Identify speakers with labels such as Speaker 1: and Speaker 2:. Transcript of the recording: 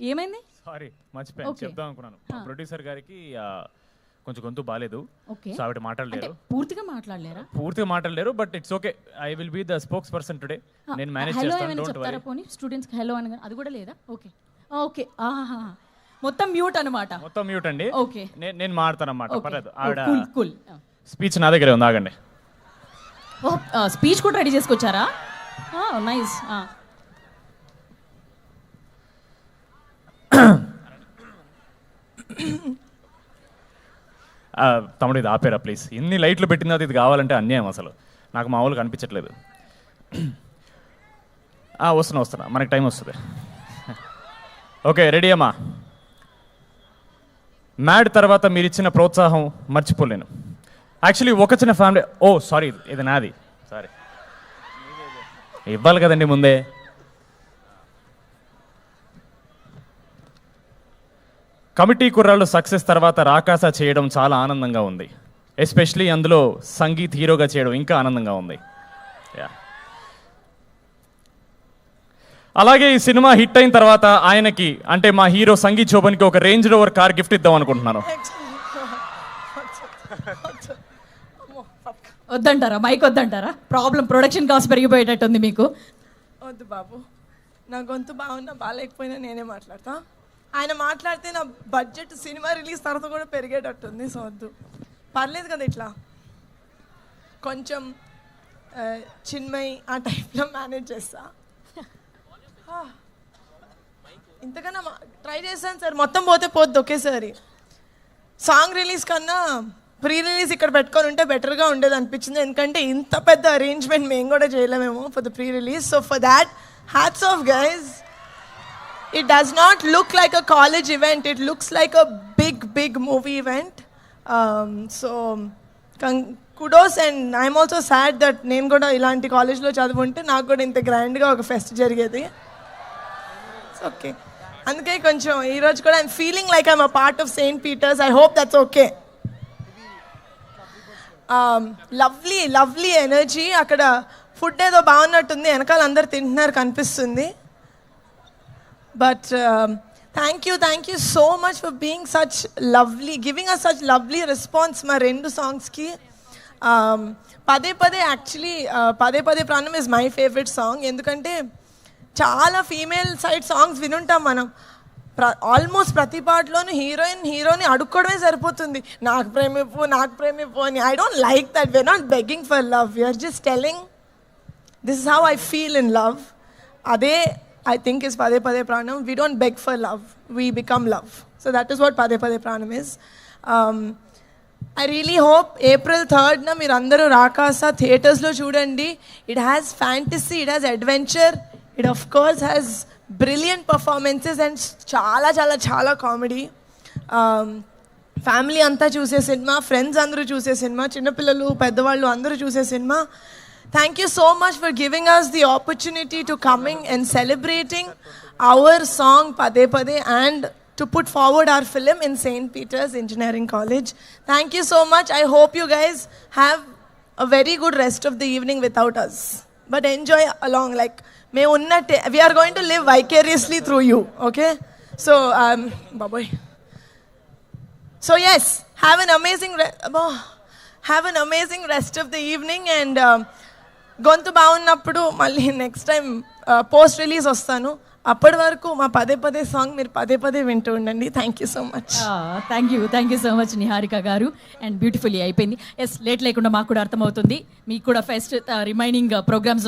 Speaker 1: ఏమైంది?
Speaker 2: సారీ మర్చిపోయాను చెప్దాం అనుకున్నాను. ప్రొడ్యూసర్ గారికి కొంచెం గొంతు బాగాలేదు, సో ఆవిడ మాట్లాడలేరు. పూర్తిగా మాట్లాడలేరు, but it's okay. I will be the spokes person today. నేను మేనేజ్ చేస్తాను. Don't worry.
Speaker 1: పోనీ స్టూడెంట్స్ కి హలో అని అది కూడా లేదా? Okay okay. మొత్తం మ్యూట్ అన్నమాట.
Speaker 2: మొత్తం మ్యూట్ అండి.
Speaker 1: ఓకే,
Speaker 2: నేను మాడతాను అన్నమాట. పర్లేదు. ఆవిడ
Speaker 1: కూల్.
Speaker 2: స్పీచ్ నా దగ్గరే ఉంది, ఆగండి.
Speaker 1: స్పీచ్ కూడా రెడీ చేసుకొచ్చారా? నైస్.
Speaker 2: తమ్ముడు ఇది ఆపేరా ప్లీజ్. ఎన్ని లైట్లు పెట్టిన ఇది కావాలంటే అన్యాయం, అసలు నాకు మామూలుగా అనిపించట్లేదు. వస్తున్నా, మనకి టైం వస్తుంది. ఓకే, రెడీ అమ్మా. మ్యాడ్ తర్వాత మీరు ఇచ్చిన ప్రోత్సాహం మర్చిపోలేను. యాక్చువల్లీ ఒక చిన్న ఫ్యామిలీ. సారీ, ఇది నాది. సారీ, ఇవ్వాలి కదండి ముందే. కమిటీ కుర్రాళ్ళు సక్సెస్ తర్వాత రాకాస చేయడం చాలా ఆనందంగా ఉంది. ఎస్పెషలీ అందులో సంగీత్ హీరోగా చేయడం ఇంకా ఆనందంగా ఉంది. అలాగే ఈ సినిమా హిట్ అయిన తర్వాత ఆయనకి, అంటే మా హీరో సంగీత్ శోభన్కి ఒక రేంజ్ రోవర్ కార్ గిఫ్ట్ ఇద్దాం అనుకుంటున్నాను.
Speaker 1: వద్దంటారా? మైక్ వద్దంటారా? ప్రాబ్లం, ప్రొడక్షన్ కాస్ట్ పెరిగిపోయేటట్టుంది మీకు.
Speaker 3: వద్దు బాబు, నా గొంతు బాగున్నా బాగాలేకపోయినా నేనే మాట్లాడతా. ఆయన మాట్లాడితే నా బడ్జెట్ సినిమా రిలీజ్ తర్వాత కూడా పెరిగేటట్టుంది. సో వద్దు, పర్లేదు కదా. ఇట్లా కొంచెం చిన్మయి ఆ టైప్లో మేనేజ్ చేస్తా. ఇంతకన్నా ట్రై చేశాను సార్, మొత్తం పోతే పోద్ది ఒకేసారి. సాంగ్ రిలీజ్ కన్నా ప్రీ రిలీజ్ ఇక్కడ పెట్టుకొని ఉంటే బెటర్గా ఉండేది అనిపించింది. ఎందుకంటే ఇంత పెద్ద అరేంజ్మెంట్ మేము కూడా చేయలేమేమో for the pre release. So for that hats off guys. It does not look like a college event. It looks like a big movie event. So kudos, and I'm also sad that నేను కూడా ఇలాంటి కాలేజ్లో చదువుంటే నాకు కూడా ఇంత గ్రాండ్గా ఒక pest జరిగేది. ఓకే, అందుకే కొంచెం ఈరోజు కూడా I'm feeling like I'm a part of Saint Peter's. I hope that's okay. Lovely energy. అక్కడ ఫుడ్ ఏదో బాగున్నట్టుంది, వెనకాల అందరు తింటున్నారు కనిపిస్తుంది. But thank you so much for being such lovely, giving us such lovely response మా రెండు సాంగ్స్కి. పదే యాక్చువల్లీ పదే ప్రాణం ఇస్ మై ఫేవరెట్ సాంగ్. ఎందుకంటే చాలా ఫీమేల్ సైడ్ సాంగ్స్ వినుంటాం మనం. ఆల్మోస్ట్ ప్రతి పాటలోనూ హీరోని అడుక్కోవడమే సరిపోతుంది, నాకు ప్రేమిప్పు అని. I don't like that. We're not begging for love, we're just telling this is how I feel in love. అదే I think is Pade Pade Pranam. We don't beg for love, we become love. So that is what Pade Pade Pranam is. I really hope April 3rd na meer andaru Rakasa theaters lo chudandi. It has fantasy, it has adventure, it of course has brilliant performances and chala comedy. Family anta choose cinema, friends andaru choose cinema, chinna pillalu peddavallu andaru choose cinema. Thank you so much for giving us the opportunity to coming and celebrating our song Pade Pade and to put forward our film in St. Peter's Engineering College. Thank you so much. I hope you guys have a very good rest of the evening without us. But enjoy along. Like, we are going to live vicariously through you. Okay? So, bye-bye. So yes, have an amazing rest of the evening, and గొంతు బాగున్నప్పుడు మళ్ళీ next time post release వస్తాను. అప్పటి వరకు మా పదే song మీరు పదే వింటూ ఉండండి. Thank you so much.
Speaker 1: Thank you so much Niharika గారు. అండ్ బ్యూటిఫుల్లీ అయిపోయింది. ఎస్, లేట్ లేకుండా మాకు కూడా అర్థమవుతుంది. మీకు కూడా ఫెస్ట్ రిమైనింగ్ ప్రోగ్రామ్స్